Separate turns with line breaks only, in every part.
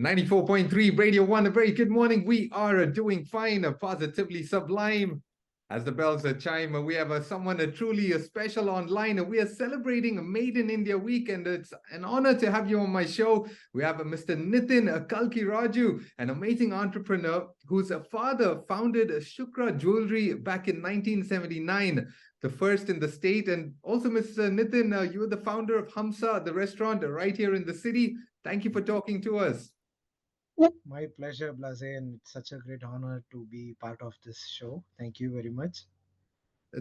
94.3 Radio 1, a very good morning. We are doing fine, positively sublime. As the bells chime, we have someone truly special online. We are celebrating Made in India week, and it's an honor to have you on my show. We have Mr. Nithin Kalkiraju, an amazing entrepreneur whose father founded Sukra Jewellery back in 1979, the first in the state. And also, Mr. Nithin, you are the founder of HAMSA, the restaurant right here in the city. Thank you for talking to us.
My pleasure, Blaaze, and it's such a great honor to be part of this show. Thank you very much.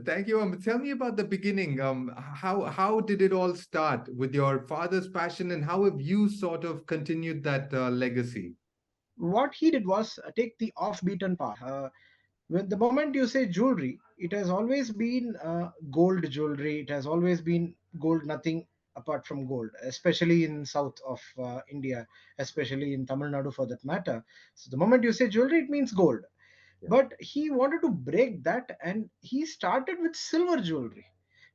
Thank you. Tell me about the beginning. How did it all start with your father's passion, and how have you sort of continued that legacy?
What he did was take the off-beaten path. When the moment you say jewelry, it has always been gold jewelry. It has always been gold, nothing apart from gold, especially in south of India, especially in Tamil Nadu for that matter. So the moment you say jewelry, it means gold.
Yeah.
But he wanted to break that, and he started with silver jewelry,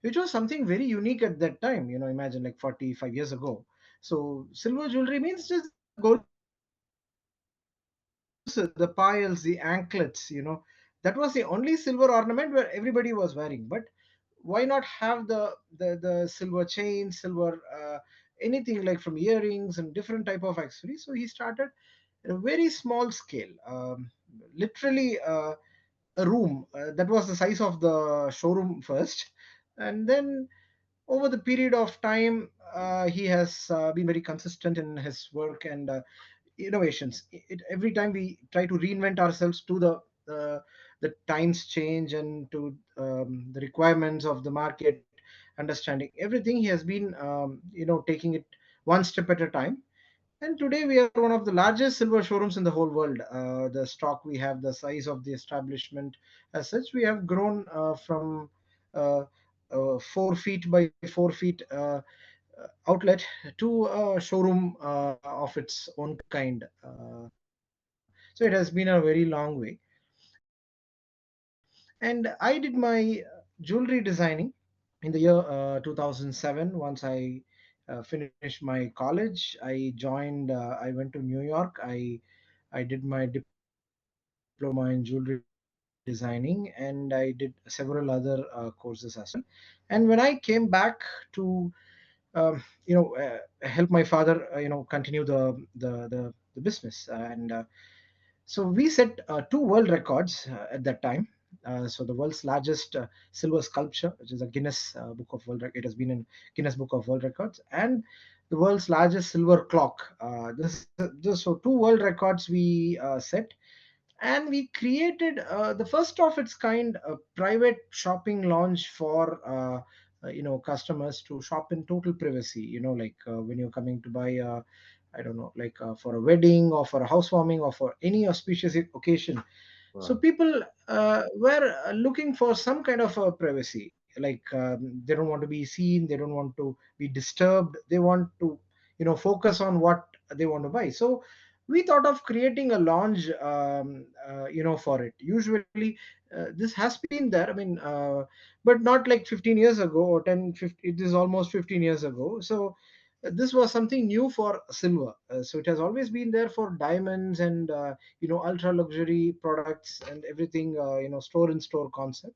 which was something very unique at that time. Imagine like 45 years ago. So silver jewelry means just the golus, the piles, the anklets. That was the only silver ornament where everybody was wearing. But why not have the silver chain, silver anything like from earrings and different type of accessories? So he started at a very small scale, literally a room that was the size of the showroom first, and then over the period of time, he has been very consistent in his work and innovations. Every time we try to reinvent ourselves to the times change and to the requirements of the market, understanding everything. He has been taking it one step at a time, and today we are one of the largest silver showrooms in the whole world. The stock we have, the size of the establishment, as such, we have grown from uh, 4 feet by 4 feet outlet to a showroom of its own kind. So it has been a very long way. And I did my jewelry designing in the year 2007. Once I finished my college, I went to New York. I did my diploma in jewelry designing, and I did several other courses as well. And when I came back to help my father continue the business, and so we set two world records at that time. So the world's largest silver sculpture, which is a Guinness Book of it has been in Guinness Book of World Records, and the world's largest silver clock. So two world records we set, and we created the first of its kind private shopping lounge for customers to shop in total privacy. Like when you're coming to buy I don't know, like for a wedding or for a housewarming or for any auspicious occasion. So
Wow.
people were looking for some kind of privacy. Like they don't want to be seen, they don't want to be disturbed, they want to focus on what they want to buy. So we thought of creating a lounge for it. Usually this has been there, but not like 15 years ago or 10, 50. It is almost 15 years ago. So this was something new for silver. So it has always been there for diamonds and ultra luxury products and everything, store in store concept.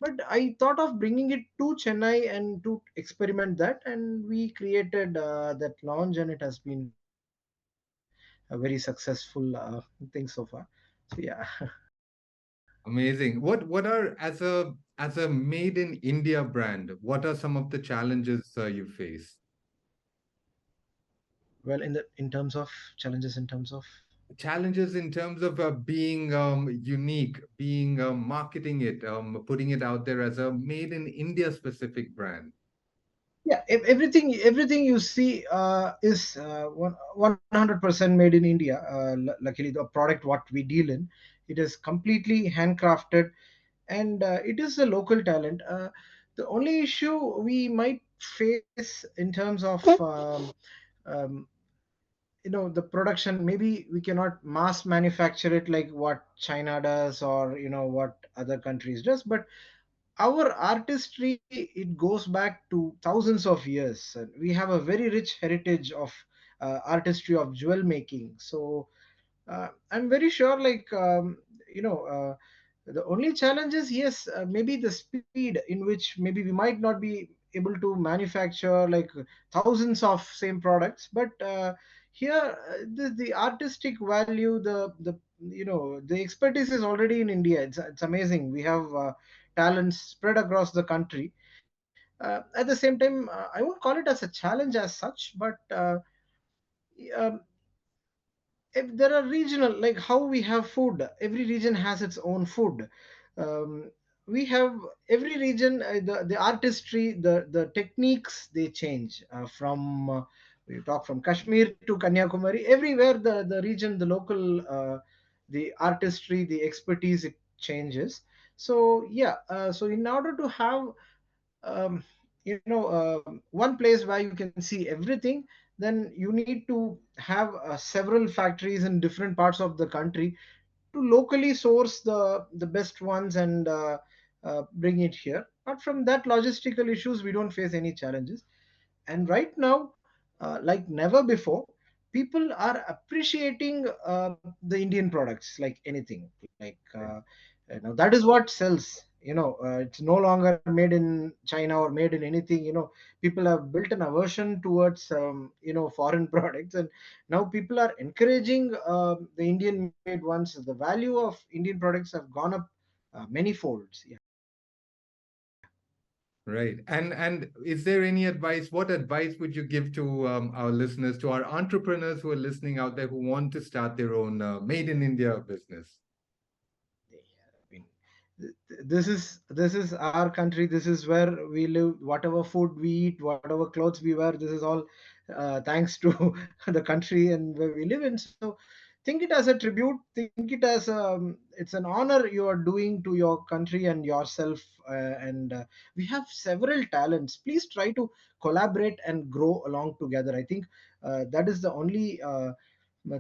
But I thought of bringing it to Chennai and to experiment that, and we created that launch, and it has been a very successful thing so far. So yeah.
Amazing. What are as a made in India brand? What are some of the challenges you face?
Well, in terms of challenges, in terms of
Challenges in terms of being unique, being marketing it, putting it out there as a made in India specific brand.
yeah, everything you see is 100% made in India. Luckily, the product what we deal in, it is completely handcrafted, and it is a local talent. The only issue we might face in terms of um, the production, maybe we cannot mass manufacture it like what China does, or what other countries does. But our artistry, it goes back to thousands of years, and we have a very rich heritage of artistry of jewel making. So I'm very sure, like, you know, the only challenge is, yes, maybe the speed in which maybe we might not be able to manufacture like thousands of same products, but here the artistic value, the the expertise is already in India. It's amazing. We have talents spread across the country. At the same time, I won't call it as a challenge as such, but um, if there are regional, like how we have food, every region has its own food. um, we have every region, the artistry, the techniques, they change from we talk from Kashmir to Kanyakumari, everywhere the region, the local, the artistry, the expertise, it changes. So yeah, so in order to have um, one place where you can see everything, then you need to have several factories in different parts of the country to locally source the best ones and bring it here. Apart from that, logistical issues, we don't face any challenges. And right now, like never before, people are appreciating the Indian products like anything. Like that is what sells. It's no longer made in China or made in anything. People have built an aversion towards foreign products, and now people are encouraging the Indian made ones. The value of Indian products have gone up many folds. Yeah.
Right. And is there any advice? What advice would you give to our listeners, to our entrepreneurs who are listening out there who want to start their own made in India business?
I mean, this is our country. This is where we live. Whatever food we eat, whatever clothes we wear, this is all thanks to the country and where we live in. So think it as a tribute. Think it as it's an honor you are doing to your country and yourself. And we have several talents. Please try to collaborate and grow along together. I think that is the only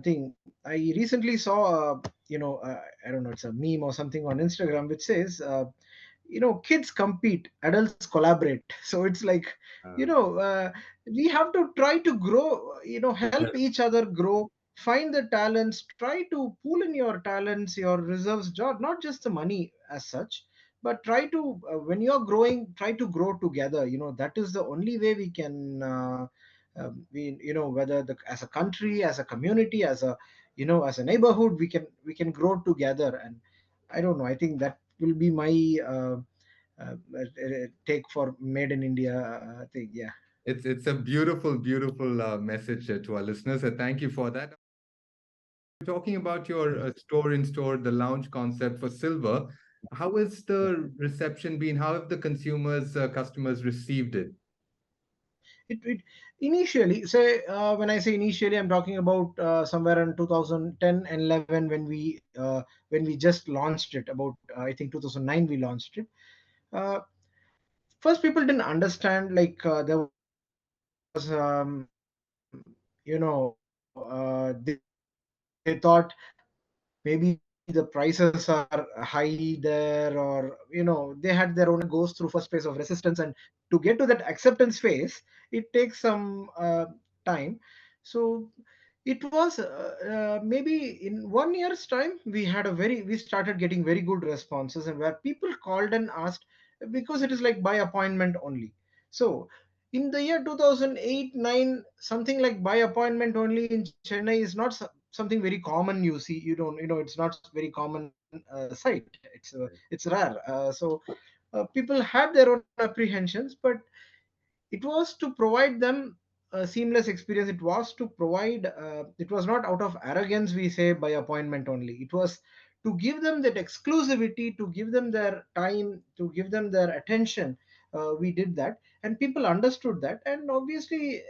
thing. I recently saw, I don't know, it's a meme or something on Instagram which says, kids compete, adults collaborate. So it's like,
Uh,
we have to try to grow, help each other grow, find the talents, try to pool in your talents, your reserves, not just the money as such, but try to, when you're growing, try to grow together. That is the only way we can we whether as a country, as a community, as a neighborhood, we can grow together. And I don't know, I think that will be my take for made in India thing. Yeah.
it's a beautiful, beautiful message to our listeners. Thank you for that. Talking about your store in store, the lounge concept for silver, how has the reception been? How have the consumers, customers received it?
It initially, say, when I say initially, I'm talking about somewhere in 2010 and 11, when we just launched it. About I think 2009 we launched it. uh, First, people didn't understand, like, there was they thought maybe the prices are high there, or they had their own goes through first phase of resistance. And to get to that acceptance phase, it takes some time. So it was maybe in 1 year's time, we started getting very good responses, and where people called and asked, because it is like by appointment only. So in the year 2008 9, something like by appointment only in Chennai is not something very common. You see, you don't, it's not very common sight. It's rare. So people had their own apprehensions, but it was to provide them a seamless experience. It was not out of arrogance we say by appointment only. It was to give them that exclusivity, to give them their time, to give them their attention. We did that, and people understood that. And obviously,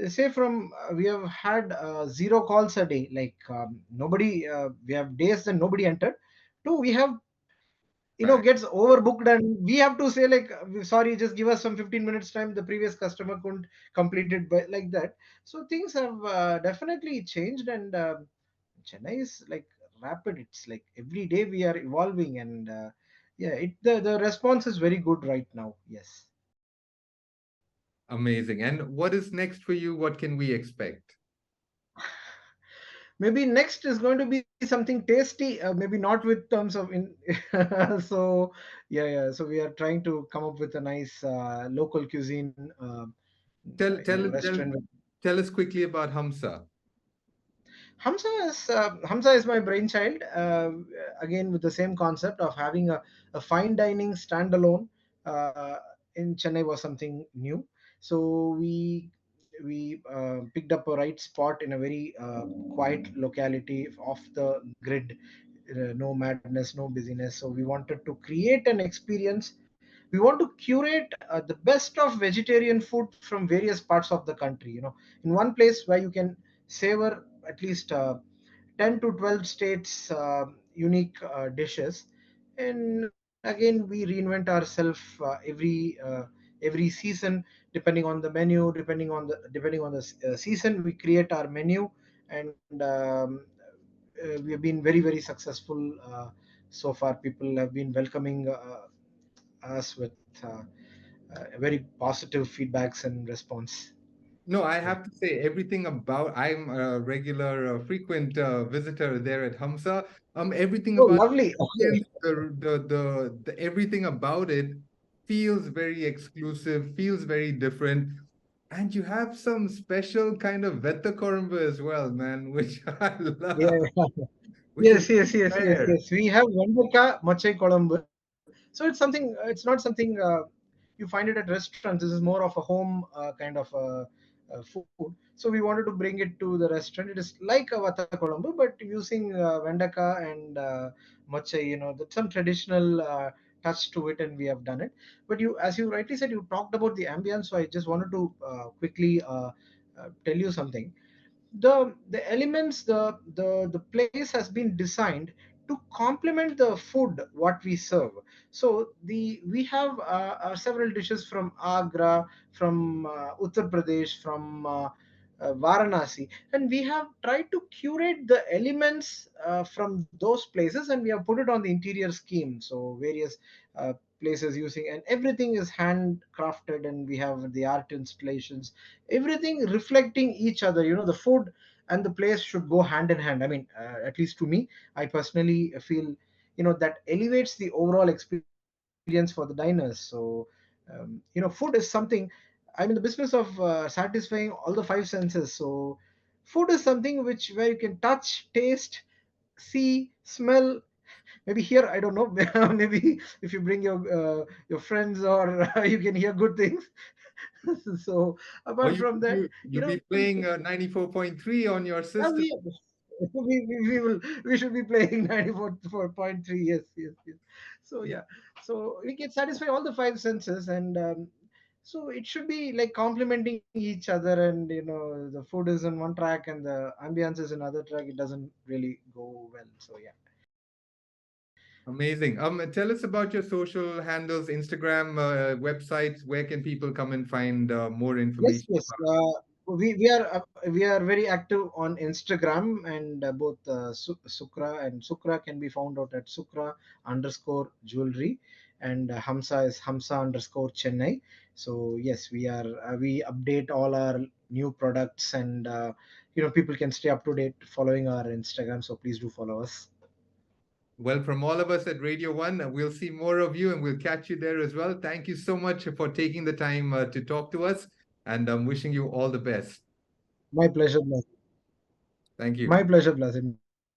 say from we have had zero calls a day, like, nobody we have days that nobody entered, to we have,
Right.
gets overbooked, and we have to say, like, sorry, just give us some 15 minutes time, the previous customer couldn't complete it by like that. So things have definitely changed. And Chennai is like rapid. It's like every day we are evolving. And yeah, the response is very good right now. Yes.
Amazing. And what is next for you? What can we expect?
Maybe next is going to be something tasty, maybe not with terms of in so yeah, so we are trying to come up with a nice local cuisine,
Tell tell tell
restaurant.
tell us quickly about Hamsa.
Hamza is my brainchild. Again, with the same concept of having a fine dining standalone in Chennai was something new. So we picked up a right spot in a very quiet locality off the grid. No madness, no busyness. So we wanted to create an experience. We want to curate the best of vegetarian food from various parts of the country. In one place where you can savor at least 10 to 12 states unique dishes. And again, we reinvent ourselves every season, depending on the menu, depending on the season. We create our menu, and we have been very, very successful so far. People have been welcoming us with very positive feedbacks and response.
No, I
Yeah.
have to say everything about. I'm a regular, frequent visitor there at Hamsa. Everything
Oh,
about
lovely.
the ambience, the everything about it feels very exclusive, feels very different, and you have some special kind of vetta korumbu as well, man, which I
Yeah.
love, which is
Yes.
rare.
We have Vandaka Machai Kolambu. So it's not something you find it at restaurants. This is more of a home kind of food. So we wanted to bring it to the restaurant. It is like a Vata Kolambu, but using Vendaka and Machai, that's some traditional touch to it, and we have done it. But as you rightly said, you talked about the ambience, so I just wanted to quickly tell you something. The elements, the place has been designed to complement the food what we serve. So the we have several dishes from Agra, from Uttar Pradesh, from Varanasi, and we have tried to curate the elements from those places, and we have put it on the interior scheme. So various uh, places using, and everything is handcrafted, and we have the art installations, everything reflecting each other. The food and the place should go hand in hand. I mean, at least to me, I personally feel, that elevates the overall experience for the diners. So food is something. I'm in the business of satisfying all the five senses. So food is something which where you can touch, taste, see, smell. Maybe here, I don't know. Maybe if you bring your friends, or you can hear good things. So
Or
apart from that,
you be playing 94.3 on your system.
we should be playing 94.3. Yes. So yeah, so we can satisfy all the five senses, and so it should be like complementing each other. And the food is in one track and the ambience is in another track. It doesn't really go well. So yeah.
Amazing. Tell us about your social handles, Instagram, websites. Where can people come and find more
Yes,
information
yes.
about you?
We are very active on Instagram, and both Sukra and Sukra can be found out at Sukra underscore jewelry, and Hamsa is Hamsa underscore Chennai. So yes, we update all our new products, and people can stay up to date following our Instagram. So please do follow us.
Well, from all of us at Radio One, we'll see more of you and we'll catch you there as well. Thank you so much for taking the time to talk to us, and I'm wishing you all the best.
My pleasure, Blase.
Thank you.
My pleasure, Blase.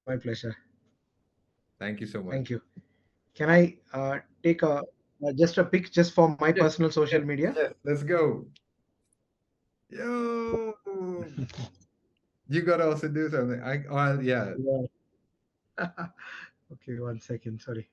My pleasure.
Thank you
Thank
so
you.
much.
Can I take just a pic just for my
Yes,
personal social
yes,
media?
yes. Let's go. Yo, you gotta also do something. Yeah.
Yeah. Okay, 1 second. Sorry.